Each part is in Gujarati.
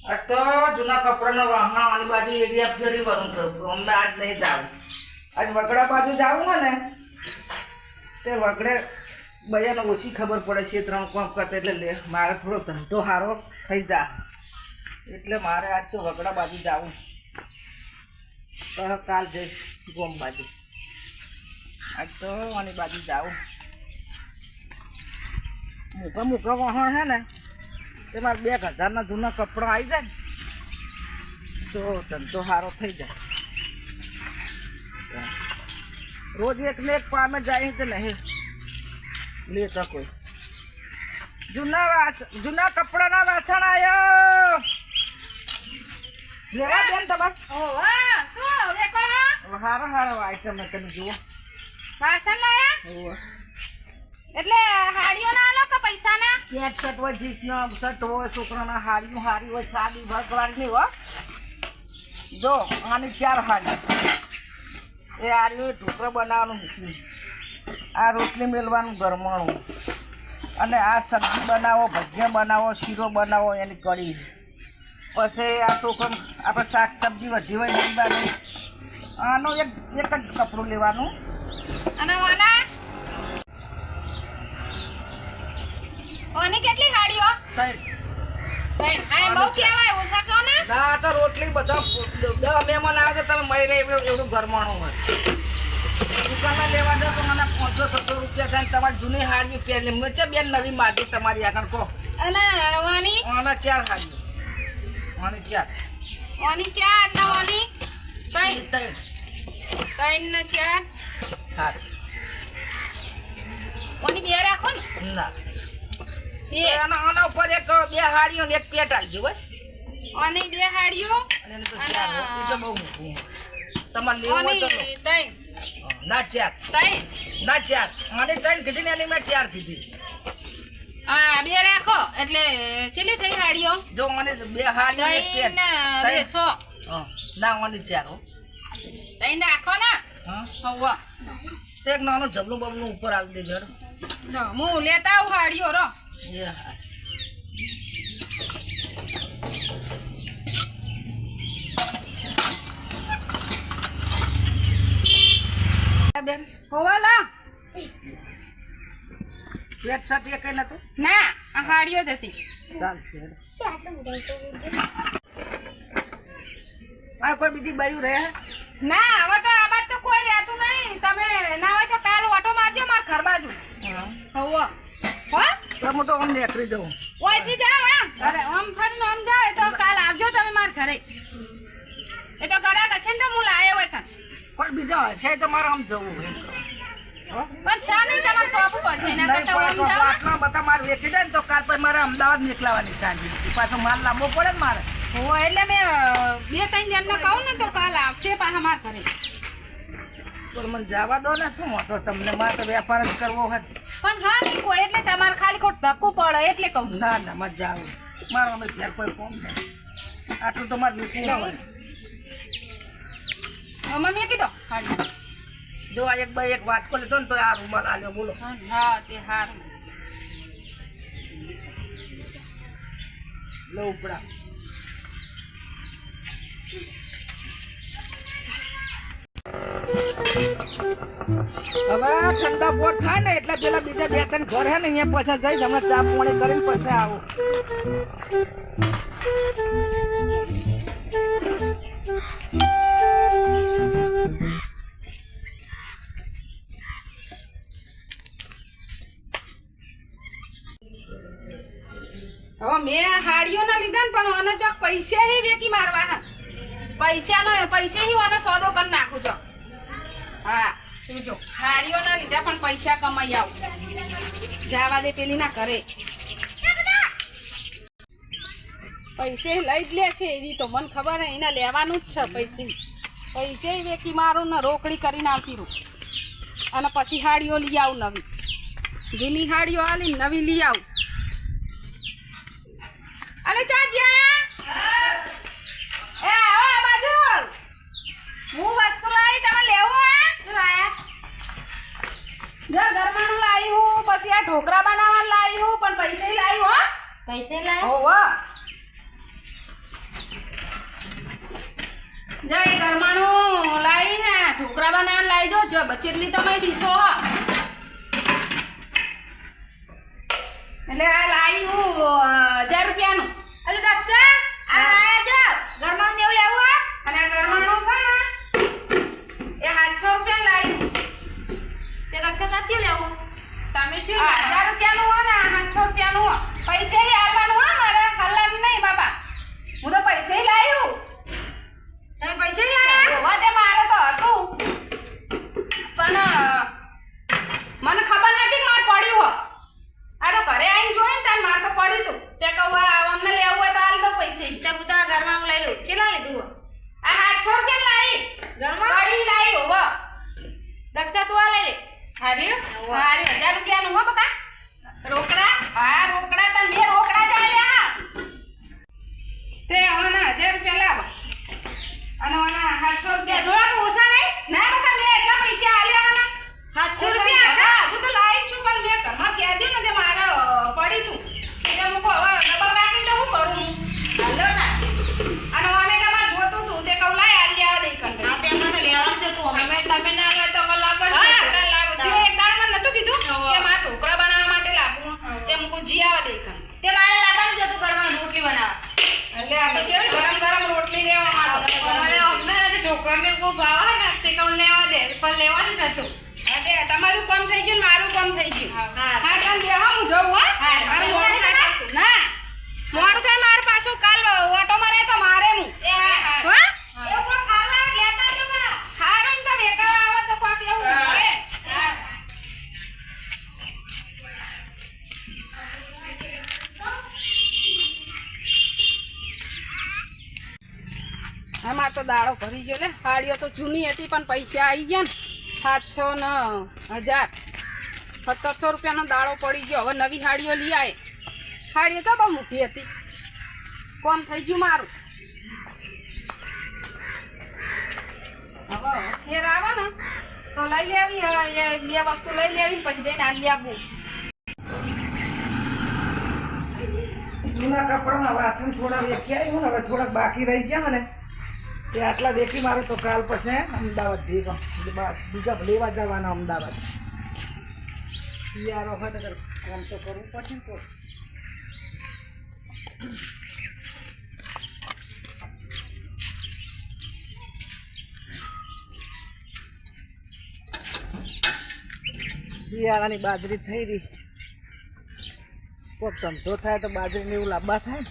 આ તો જૂના કપડાનો વાહવાની બાજુ એરિયા ફેરી વરું છું અમે આજ નહીં જાવ આજ વગડા બાજુ જાવું હોય ને તે વગડે બધાને ઓછી ખબર પડે છે 3 કામ કરતા એટલે લે મારે થોડો ધંધો સારો થઈ જા એટલે મારે આજ તો વગડા બાજુ જાવું તો કાલ જઈશ ગોમ બાજુ આજ તો આની બાજુ જાઉં મૂકા વાહણ છે ને તે મારે 2000ના જૂના કપડાં આવી જાય ને તો ધંધો સારો થઈ જાય રોજ એક ને એક પામે જાય તો નહીં લેતા કોઈ જૂના કપડાના વાસણ આવ્યો લેવા બેન તમારે સારા સારા આઈટમ તમે જુઓ વાસણ લાયા એટલે હાડીઓ ના આલો કે પૈસા ના પેન્ટ શર્ટ હોય જીન્સ નો શર્ટ હોય છોકરાના હાડીઓ હારી હોય સાદી ભરવાની હોય જો આની 4 હાડી એ હારી ઢોકળા બનાવવાનું મશીન આ રોટલી મેળવાનું ગરમાણું અને આ સબ્જી બનાવો ભજીયા બનાવો શીરો બનાવો એની કઢી પછી આ છોકરો આપણે શાક સબ્જી વધી હોય લેવાની આનો એક જ કપડું લેવાનું અને વાના ઓની કેટલી હાડીઓ તઈ હા બહુ કહેવાય ઓછા કહો ને ના તો રોટલી બધા મહેમાન આવે તો તમે મહિને એવું ગરમાણું હોય દુકાનમાં લેવા દો તો મને 500-600 રૂપિયા થાય તમારી જૂની હાડી પહેરી મેં છે બેન નવી માગી તમારી આગળ કહો અને વાની આના 4 હાડી આની 4 ઓની 4 ને ઓની તઈ ને 4 હા ઓની બે રાખો ને ના આના ઉપર એક 2 હાડીઓ ને એક પેટ આલજો બસ ઓની 2 હાડીઓ અને તો 4 એ તો બહુ મોટું તમારે લેવું હોય તો તઈ ના 4 ના 4 આને 3 કીધી ને એની મેં 4 કીધી હા 2 રાખો એટલે ચેલી થઈ હાડીઓ જો મને 2 હાડીઓ એક પેટ તઈ 100 ના ઓની 4 હો તઈ રાખો ને હા હવા એક નાનો જબલું બબલું ઉપર આલ દેજો જો હું લેતા આવું હાડીઓ રો બેન હોવા લા પેટ શર્ટ એ કઈ નતું ના આ હાડીઓ જ હતી ચાલશે આ કોઈ બીજી બાયું રહે ના હવે તો આ બાદ તો કોઈ રહેતું નહીં તમે ના હોય તો કાલ ઓટો મારજો માર ઘર બાજુ હોવા હો તો હું તો આમ નીકળી જાઉં ઓયથી જાવ હા અરે આમ ફરીને આમ જાવ તો કાલ આવજો તમે માર ઘરે એ તો ઘરે કશે ને તો હું લાયો હોય કાન પણ બીજો હશે તો મારે આમ જવું પણ સાની તમારે ટોપું પડશે એના કરતા આમ જાવ આટલા બધા મારે વેચી જાય ને તો કાલ પછી મારે અમદાવાદ નીકળવાની સાંજે પાછો માલ લાવવો પડે ને મારે હો એટલે મેં 2-3 જણને કહું ને તો કાલ આવશે પાછા માર ઘરે પણ મને જવા દો ને શું હતો તમને મારે તો વેપાર જ કરવો હોય પણ હા નહીં કોઈ એટલે તમારે ખાલી ખોટ ધક્કું પડે એટલે કહું ના ના મજા આવે મારો અમે ઘેર કોઈ કોમ નહીં આટલું તો મારે વીકવું હોય મમ્મીએ કીધો હાડી જો આ એક ભાઈ એક વાત કરી લીધો ને તો આ રૂમાલ આલ્યો બોલો હા તે હારું લો ઉપડા હવે ઠંડા બોર થાય ને એટલે પેલા બીજા 2-3 ઘર હે ને અહીંયા પાછા જઈશ હમણાં ચા પાણી કરીને પછી આવું હવે મેં હાડીઓ ના લીધા ને પણ આને ચોક પૈસા હી વેકી મારવા હા પૈસે હી આને સોદો કરી નાખું છો હા જો હાડીઓ ના લીધા પણ પૈસા કમાઈ આવું જવા દે પેલી ના કરે પૈસે લઈ જ લે છે એની તો મને ખબર હે એના લેવાનું જ છે પૈસે વેકી મારું ને રોકડી કરીને આવતી રહું અને પછી હાડીઓ લઈ આવું નવી જૂની હાડીઓ આલી નવી લઈ આવું અલે ચાજ્યા એ આવો આ બાજુ હું વસ્તુ લાવી તમે લેવો હે શું લાયા ઘર ઘરમાંનું લાવી હું પછી આ ઢોકરા બનાવવાનું લાવી હું પણ પૈસે લાવી હો પૈસે લાય ઓવા જા એ ગરમાનું લાવીને ઢોકળા બનાવીને લાવી જો જેટલી તમે ડીશો હ એટલે આ લાવી હું 1000 રૂપિયાનું. અરે દક્ષા આ આયા જો ગરમાનું દેવું લેવું અને આ ગરમાનું છે ને એ 700 રૂપિયાનું લાવી. તે દક્ષા તાચી લેવું તમે શું 1000 રૂપિયાનું હો ને 700 રૂપિયાનું હો. પૈસે જ આપવાનું હો મારે હલ્લાનું નહીં બાબા. હું તો પૈસે જ લાવ્યું. તમે પૈસા લાયા જોવા તે મારે તો હતું પણ મને ખબર નથી કે મારે પડ્યું હો. આ તો ઘરે આવીને જોયું તાર મારે તો પડ્યું તું તે કહું અમને લેવું હોય તો હાલ દો પૈસે. તે હું તો ગરમાનું લઈ લઉં ચેલા લીધું આ 700 રૂપિયા લાવી ગરમાનું કડી લાવી હો. દક્ષા તું આ લઈ લે હાર્યું 1000 રૂપિયાનું હો બકા. રોકડા હા રોકડા તને બે રોકડા જ આલ્યા તે હવે ના 1000 રૂપિયા લાવો અને ઓના 700 રૂપિયા થોડાક ઓછા નહીં ના બકા મેં એટલા પૈસા આલ્યા ને 700 રૂપિયા હજુ તો લાવી છું પણ મેં ઘરમાં કહી દઉં ને તે મારે પડી તું એટલે મૂકો હવે ડબલ રાખીને તો શું કરું હું હાલો ના અને અમે તમારે જોતું હતું તે કહું લાય આલ્યા દઈ કર હા તે મને લેવાનું દે તું અમે તમે ના આવે તો લાવવા હા લાવ તે એક દાડમાં નતું કીધું કે મારા ઢોકળા બનાવવા માટે લાવું તે મૂકો જી આવે દઈ કર તે મારે લાવવાનું દે તું ગરમાનું રોટલી બનાવવા એટલે આ તો કેવી ગરમ ગરમ રોટલી લેવા માટે અરે અમને ઢોકળાને બહુ ભાવે ને તે કહું લેવા દે પણ લેવાનું જ હતું. અરે તમારું કામ થઈ ગયું ને મારું કામ થઈ ગયું હા. હા કાલ બે હા હું જઉં હા હા. મારે મોડું થાય પાછું ના મોડું થાય મારે પાછું કાલ ઓટો મારે તો મારે હું એ હા હા એવું કોઈ ખાવા લેતા જ બા હારું ને તો ભેગા આવે તો કોક એવું હોય હા આમાં તો દાડો ભરી ગયો લે હાડીઓ તો જૂની હતી પણ પૈસા આવી ગયા ને 700 ને 1000 1700 રૂપિયાનો દાડો પડી ગયો હવે નવી હાડીઓ લઈ આવે હાડીઓ તો બહુ મૂકી હતી કોમ થઈ ગયું મારું હવે ફેર આવે ને તો લઈ લેવી એ બે વસ્તુ લઈ લેવી પછી જઈને આલી આપવું જૂના કપડાના વાસણ થોડા વેકી આવ્યું ને હવે થોડાક બાકી રહી ગયા ને તે આટલા વેકી મારે તો કાલ પછી અમદાવાદ ભેગો બસ બીજા લેવા જવાના અમદાવાદ શિયાળો હોય તો કામ તો કરવું પડશે ને તો શિયાળાની બાજરી થઈ રહી કોક ધંધો થાય તો બાજરીને એવું લાંબા થાય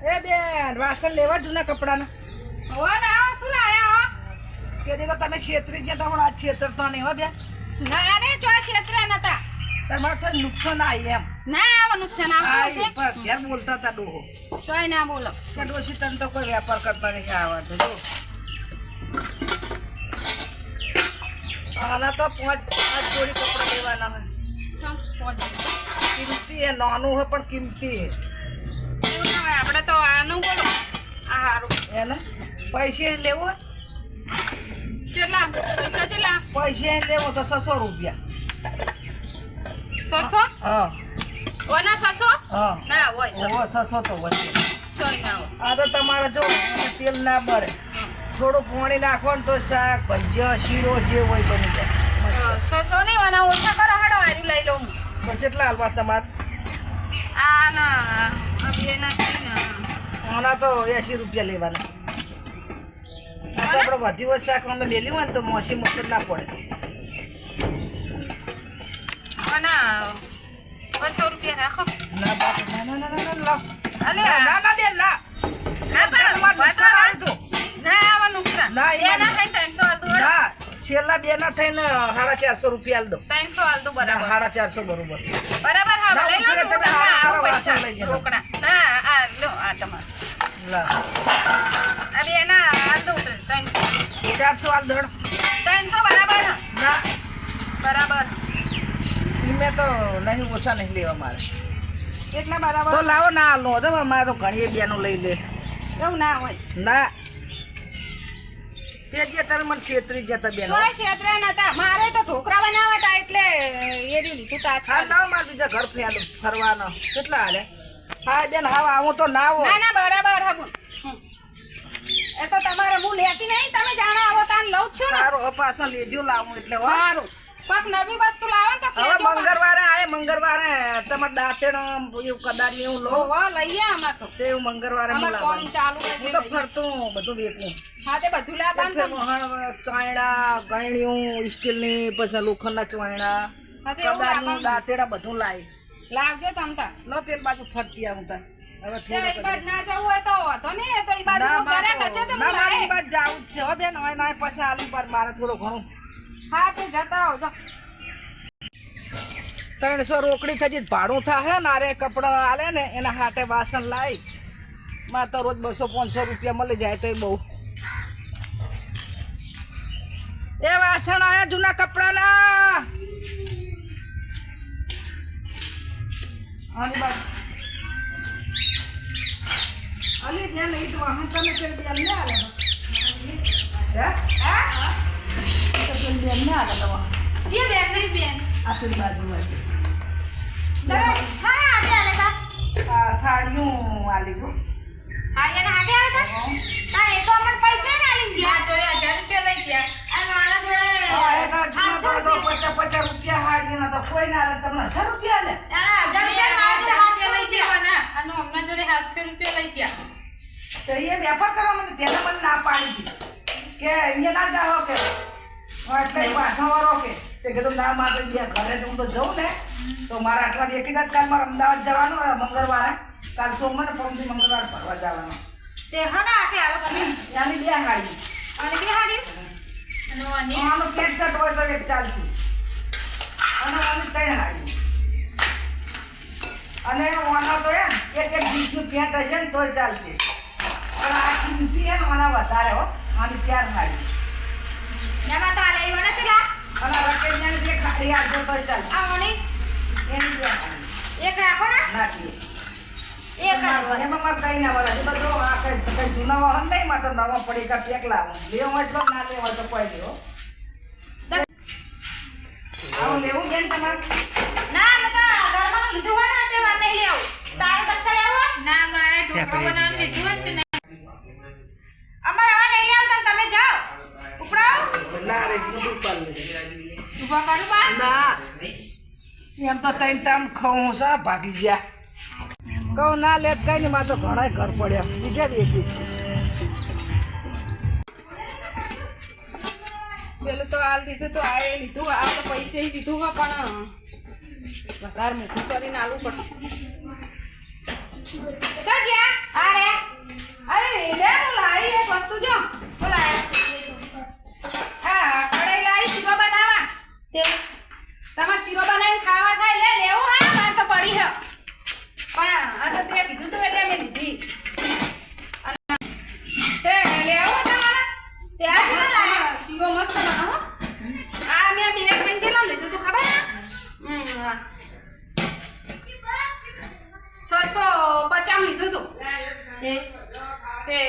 ને એ બેન વાસણ લેવા જૂના કપડાના હવે ને આ શું લાયા હો કે તો તમે છેતરી ગયા તો આ છેતરતો નહીં હો બેન ના રે ચો ક્ષેત્રે નતા તમારે તો નુકસાન આવી એમ ના આવા નુકસાન આવશે પણ ઘેર બોલતા હતા ડોહો તોય ના બોલો કે ડોશી તને તો કોઈ વેપાર કરતા નહીં આવડતો જો આના તો પાંચ જોડી કપડા લેવાના હોય ચમ પોજે કિંમતી એ નાનું હોય પણ કિંમતી હે એવું ના હોય આપણે તો આનું બોલો આ હારું એને પૈસે લેવો હોય? કેટલા પૈસા કેટલા પૈસે લેવો તો 600 રૂપિયા 600 હા ઓના 600 હા ના હોય 600 600 તો હોય તોય ના હોય આ તો તમારે જો તેલ ના બરે થોડું પાણી નાખો ને તો શાક ભજીયા શીરો જે હોય બની જાય 600 નહીં ઓના ઓછા કરો હેડો હારી લઈ લઉં તો કેટલા હાલવા તમારે આ ના આ બે ના થઈ ને આના તો 80 રૂપિયા લેવાના આ તો આપણે વધી હોય શાક અમે મેલી હોય ને તો મોસી મોસર ના પડે ઓના 200 રૂપિયા રાખો ના બાપ ના ના ના ના લાવ અલે ના ના બેન ના ના પણ તમારે નુકસાન આવ્યું તું. ના આવા નુકસાન ના, બે એમાં ના થઈ 300 આલ દો ના છેલ્લા બે ના થઈને 450 રૂપિયા આલ દો 300 આલ દો બરાબર 450 બરોબર બરાબર હા ના, લઈ લો ને ઉતરે તમે હું તમને હારા આવું વાસણ પૈસા લઈ જજો. રોકડા ના આ લો આ તમારે લા આ બે ના આલ દો 300 400 આલ દોડ 300 બરાબર હા ના બરાબર મેં તો નહીં ઓછા નહીં લેવા મારે એટલા બરાબર તો લાવો ના હાલો તો મારે તો ઘણી બેનો લઈ લે એવું ના હોય ના તે જે તમે મને છેતરી જતા બેનો તોય ક્ષેત્રે નતા મારે તો ઢોકરા બનાવવા હતા એટલે એ લીધું તા હા લાવો મારે બીજા ઘર ફેલું ફરવાનો કેટલા હાલે હા બેન હા આવું તો ના હોય ના બરાબર હબુન એ તો તમારે હું લેતી નહીં તમે જાણો આવો તાન લઉં જ છું ને સારું પાછા લેજો લાવું એટલે હો. સારું કોક નવી વસ્તુ લાવો તો હવે કહેજો મંગળવારે તમારે દાંતેણો એવું કદાચ એવું લો હોવા લઈએ અમાર તો તે એવું મંગળવારે હું અમાર કોમ લાવવાનું. ચાલુ હું એટલે તો ફરતું બધું વેચું હા તે બધું લાવતા ને તમે. ચાયણા ગયણિયું સ્ટીલની પછી લોખંડના ચાયણા હા તે એવું કદાચ લાવવાનું. દાંતેડા બધું લાવી લાવજો તમ તાર લો પેલ બાજુ ફરતી આવું તાર હવે તે થોડું ઈ બાજ ના જવું હોય તો વાંધો નહીં એ તો ઈ બાજુ ઘરે કશે તો હું લાવે. બાદ જાવું જ છે હો બેન હવે ના પછી આલુ પર મારે થોડું ઘણું હા તે જતા આવજો 300 રોકડી થતી ભાડું થાય ને આરે કપડાં આલે ને એના હાથે વાસણ લાવી માં તો રોજ 200-500 રૂપિયા મળી જાય તો બહુ એ વાસણ આયા જૂના કપડાના આની બાજુ અલી બેન ઈ તો વાહન તમે પેલી બેન ને આલે હે તો પેલી બેન ને આલે તો જે બેકરી બેન આ પેલી બાજુમાં છે. તમે સારા આટે આલે તા આ સાડીઓ આલી જો હાડિયાના આટે આલે તા તા એ તો અમને પૈસા ના આલી ગયા જોડે 1000 રૂપિયા લઈ ગયા અને મારા જોડે હા, એના જૂના 800 તો 50 રૂપિયા હાડીના તો કોઈ ના આલે તમને 1000 રૂપિયા લે ના 1000 રૂપિયા મારા જોડે 800 લઈ રૂપિયા ગયા ના અને અમના જોડે 700 રૂપિયા લઈ ગયા તો એ વેપાર કરવા મને તેને મને ના પાડી દીધી કે અહીંયા ના જાઓ કે એટલે પાછાવાળો કે તે કીધું ના મારે બે ઘરે તો હું તો જઉં ને તો મારા અઠવાડિયે એક જ કાલ મારે અમદાવાદ જવાનું હોય મંગળવારે કાલ સોમવારે પરમથી મંગળવારે ફરવા જવાનું તે હના આટે આલો તમે ત્યાંની બે હાડી અને બે હાડી અને ઓની આનું પેન્ટ શર્ટ હોય તો એક ચાલશે અને આની 3 હાડી અને ઓનો તો એમ એક જીન્સનું પેન્ટ હશે ને તોય ચાલશે પણ આ કિંમતી એમ ઓના વધારે હો આની 4 હાડી એમાં તો આલે ઈવને તેલા અને રકેશને જે ખાડી આપજો તોય ચાલશે આ ઓની એની 2 હાડી એક રાખો ને નાખીએ એક જ એમાં મારે કઈ ના વળે બધું આ કઈ જૂના વાહન નહીં મારે તો નવા પડી કા પેક લાવું લેવો એટલો ના લેવો તો કોઈ લેવો આવું લેવું બેન તમારે ના અમે તો ઘરમાં લીધું હોય ને તે વાત નહીં લેવું તારે દક્ષા લેવો ના મારે ઢોકળા બનાવવાનું લીધું હોય ને અમારે હવે નહીં લેવું તો તમે જાઓ ઉપડાવો ના રે બધું પાલ લે ઊભા કરું બા ના એમ તો તૈન ટાઈમ ખાઉં છે ભાગી ગયા કહું ના લે કઈ નહીં મારે તો ઘણા ઘર પડ્યા બીજા બી એકવીસ પેલું તો હાલ દીધું તો આ એ લીધું આ તો પૈસે દીધું હોય પણ વધારે મોટું કરીને આલવું પડશે તો જ્યાં અરે અરે લે હું લાવી એક વસ્તુ જો બોલાય હા કઢાઈ લાવી શીરો બનાવવા તે તમારે શીરો બનાવીને ખાવા થાય લે લેવું હા માર તો પડી હે પણ આ તો તે કીધું તું એટલે મેં લીધી અને તે લેવું તમારે ત્યાં જ ના લાયા. શીરો મસ્ત બનાવો આ મેં બે ખાઈને ચેલા લીધું તું ખબર હે 650 લીધું તું તે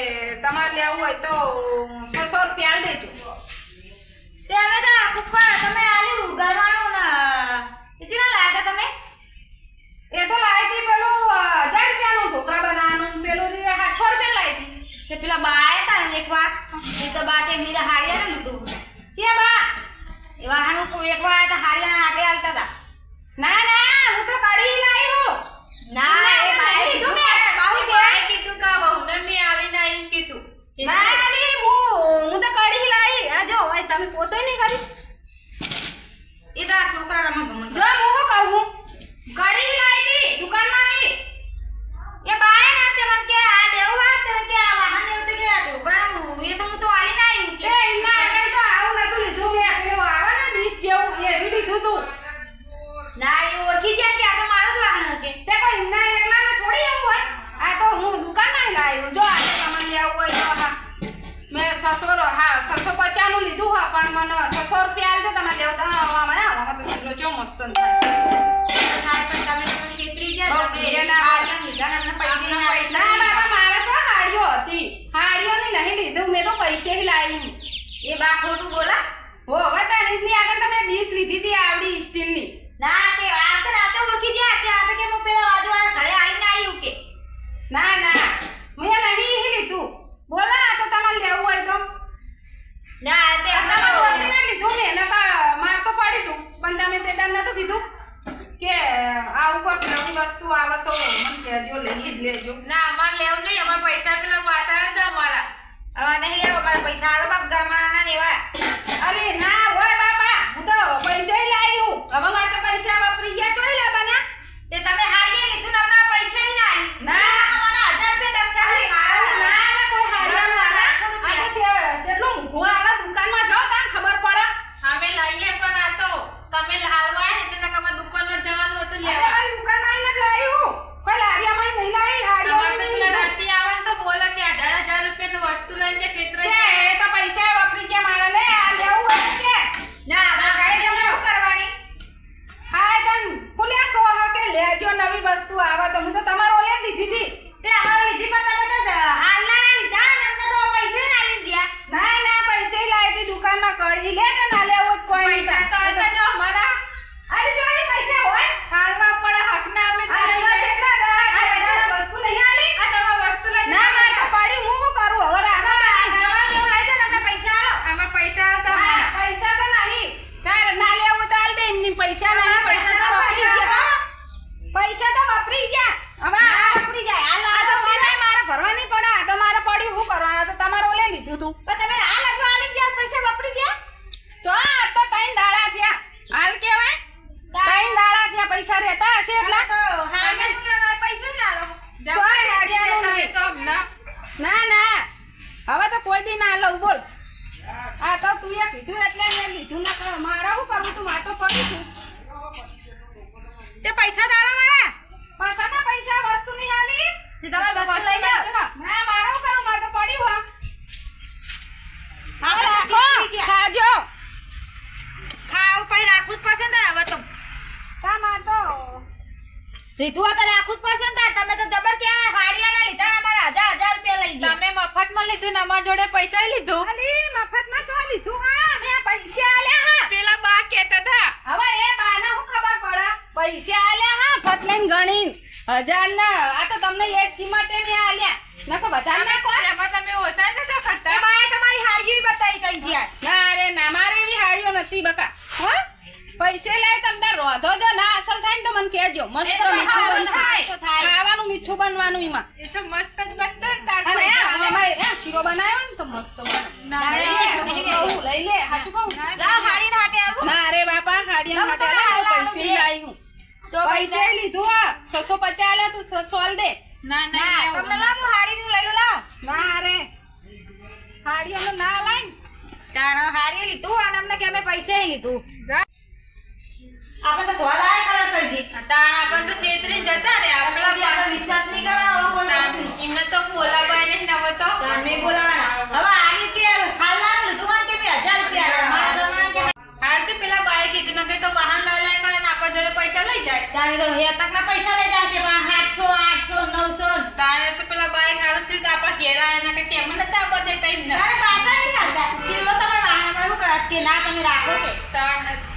તમારે લેવું હોય તો 600 રૂપિયા આલી દેજો તે અમે તો કુકર તમે આલ્યું ગરમાણું ને ચીના લાયા તા તમે એ તો લાવી હતી પેલું 1000 રૂપિયાનું ઢોકળા બનાવવાનું પેલું 800 રૂપિયા લાવી હતી તે પેલા બા આયા તા ને એકવાર એ તો બા કે મીરા હાડિયા ને લીધું ચિયા બા એ વાહનું એકવાર આયા તા હાડિયા હાટે આલતા તા ના ના હું તો કઢી લાવી હું ના એ બા લીધું મેં બાહુ મેં કીધું કે બહુને મેં આવીને આવીને કીધું ના ની હું તો કઢી લાવી આ જો ભાઈ તમે પોતે નહીં કરી એ તો આ છોકરા રમા ભમણ જો હું કહું કઢી લાવી હતી દુકાનમાં એ બા ને તે મને કે આ લેવું વાત તમે કે આ વાહન લેવું તે કે આ ઢોકળાનું એ તો હું તો આલી ના આવ્યું કે એના આગળ તો આવું નતું લીધું મેં પેલું આવે ને ડીશ જેવું એ લીધું તું ના એ ઓળખી ગયા કે આ તો મારો જ વાહન કે તે કોઈ એમના એકલાને થોડી એવું હોય આ તો હું દુકાનમાં લાવ્યું જો આજે તમને લેવું હોય તો હા મેં 650 નું લીધું હોય પણ મને 600 રૂપિયા આલજો તમે લેવું તો આમાં તો શીરો ચો મસ્ત થાય થાય પણ તમે તો છેતરી ગયા બહુ તમે ઘેના હાડિયા લીધા ને તમને પૈસા ના પૈસા ના બાબા મારે તો હાડીઓ હતી હાડીઓની નહીં લીધું મેં તો પૈસે લાવી એ બા ખોટું બોલા હો હવે તારીની આગળ તમે ડીશ લીધી હતી આવડી સ્ટીલની ના કે આ તો રાતે ઓળખી ગયા કે આ તો કે હું પેલા બાજુવાળા ઘરે આવીને આવ્યું કે ના ના મેં નહીં લીધું બોલા આ તો તમારે લેવું હોય તો ના તે તમારે વસ્તુ ના લીધું મેં નકા માર તો પાડી દઉં પણ તમે તે દાન નતું કીધું કે આવું કોઈક નવી વસ્તુ આવે તો મને કહેજો લઈ જ લેજો ના અમારે લેવું નહીં, અમારે પૈસા પેલા પાછા હતા અમારા. હવે નહીં લેવો મારા પૈસા આલો બાપ ગામડાના ને એવા અરે ના હોય બાપા હું તો પૈસા લાવી હું હવે મારે તો પૈસા વાપરી ગયા ચોઈ લાવવાના તે તમે હારીએ લીધું ને હમણાં પૈસા ય ના આલી ના મને 1000 રૂપિયા દક્ષિણા મારા ના ના કોઈ હાડિયાનું આવે આ તો જેટલું મૂકવું આવે દુકાનમાં જાઓ તાન ખબર પડે અમે લઈએ પણ આ તો તમે હાલવા આવ્યા એટલે તમારે દુકાનમાં જવાનું હતું અરે લેવા. મારી દુકાનમાં આવીને જ લાવી હું કોઈ લારિયામાં નહીં લાવી તમારે તો હાડિયામાં નહીં પેલા લાવી. રાતે આવે ને તો બોલે કે 1000 રૂપિયાની વસ્તુ લઈને ક્ષેત્ર એ તો પૈસા વાપરી ગયા મારા લે આ લેવું હોય કે ના આપણે ગાડી તમે શું કરવાની હા તન પુલ્યા કહો હા કે લેજો નવી વસ્તુ આવે તો હું તો તમારો ઓલે જ લીધી હતી તે અમારે લીધી પણ તમે તો હાલના ના લીધા ને અમને તો પૈસા ના આલી ગયા ના ના પૈસા લાવી હતી દુકાનમાં કડી લે ને ના લેવું જ કોઈ નહીં પૈસા તો હતા જો અમારા અરે જો એ પૈસા હોય હાલમાં પડે હકના અમે તો લઈ આ ગયા. કેટલા દાડા થયા વસ્તુ નહીં આલી આ તમારે વસ્તુ લઈને ના મારે તો પડ્યું હું શું કરું હવે રાખો ઘરમાં જેવું લઈ દો ને અમને પૈસા આલો આમાં પૈસા હતા ના, અમારા. પૈસા તો નહીં ના લેવું તો આલ દે એમની પૈસા નહીં પૈસા તો વાપરી ગયા પૈસા તો વાપરી ગયા હવે આ ઉપડી જાય હાલ આ તો મને મારે ભરવા નહીં પડે આ તો મારે પડ્યું શું કરવાનું આ તો તમારે ઓલે લીધું તું પણ તમે હાલ જ આલી ગયા પૈસા વાપરી ગયા જો આ તો 3 દાડા થયા હાલ કેવાય 3 દાડા થયા પૈસા રહેતા હશે એટલા તો હાલ ને પૈસા જ આલો જો હાડિયાનું તમે નહીં. તો અમને ના ના હવે તો કોઈ દી ના લઉં બોલ આ તો તું એ કીધું એટલે મેં લીધું ના કહો મારે શું કરવું તું મારે તો પડી છું તે પૈસા જ આલો મારા પૈસાના પૈસા વસ્તુ નહીં આલી તે તમારે વસ્તુ લઈ લો ના મારે શું કરવું મારે તો પડ્યું હા હવે રાખો રાખી ગયા ખાજો ખાવ પછી રાખવું જ પડશે ને હવે તો તા માર તો સીધું તો રાખવું જ પડશે ને તાર. તમે તો જબર કહેવાય હાડિયાના લીધા ને અમારા 1000 રૂપિયા લઈ ગયા તમે મફતમાં લીધું ને અમારા જોડે પૈસા લીધું. અલી મફતમાં ચો લીધું હા મેં પૈસા આલ્યા હા પેલા બા કહેતા હતા હવે એ બાને શું ખબર પડે પૈસા આલ્યા હા ફટ લઈને ગણીને 1000 ના આ તો તમને એ જ કિંમતે મેં આલ્યા નકો વધારે ના કોઈ એમાં તમે ઓછા નતા તે ખાતા. બાએ તમારી હાડી બતાવી તઈ જ્યાં ના રે ના મારે એવી હાડીઓ નથી બકા હો પૈસે લાય તમને રોધો જો ના અસલ થાય ને તો મને કહેજો મસ્ત એ તો મીઠું ખાવાનું બનશે થાય તો થાય. ખાવાનું મીઠું બનવાનું એમાં એ તો મસ્ત જ બનતો ને તાર અને પૈસા આવે. એમાં શીરો બનાવ્યો ને તો મસ્ત બને ના, લઈ ના, લે, ના, કહું, લઈ લે હાચું કહું લાવ હાડીને હાટે આવું ના રે બાપા હાડિયા ના, માટે તો આલ્યા, હાલ પૈસે લાવું લાવી હું તો પૈસે લીધું આ 650 આલ્યા તું 600 આલ દે ના ના ના લેવું. તમને લાવ હું હાડીનું લઈ લો લાવ ના રે હાડિયાનું ના લાઈ તાણ હાડી લીધું અને અમને કે અમે પૈસા લીધું આપણે તો ધોળા કલર કરી દી તાણ આપણે તો છેતરીને જતા રે આપણા આપણો વિશ્વાસ નહીં કરવાનો હવે કોઈ તાણ એમને તો બોલાવાય ને નવો તો તાણ નહીં બોલાવાના હવે હાડી કે હાલવાનું લીધું હોય કે 1000 રૂપિયા મારા ઘરમાં કે હાર તો પેલા બાએ કીધું ને કે તો વાહન લઈ લે કરે ને આપણા જોડે પૈસા લઈ જાય. તારે તો હેતકના પૈસા લઈ જાય કે પણ 700 800 900 તાણે તો પેલા બાએ સારું થયું કે આપણા ઘેર આવ્યા ને કે તેમ નતા આપવા દેતા એમને. તારે પાછા નહીં હાલતા કિલો તમારે વાહનમાં શું કરે કે ના તમે રાખો કે તાણ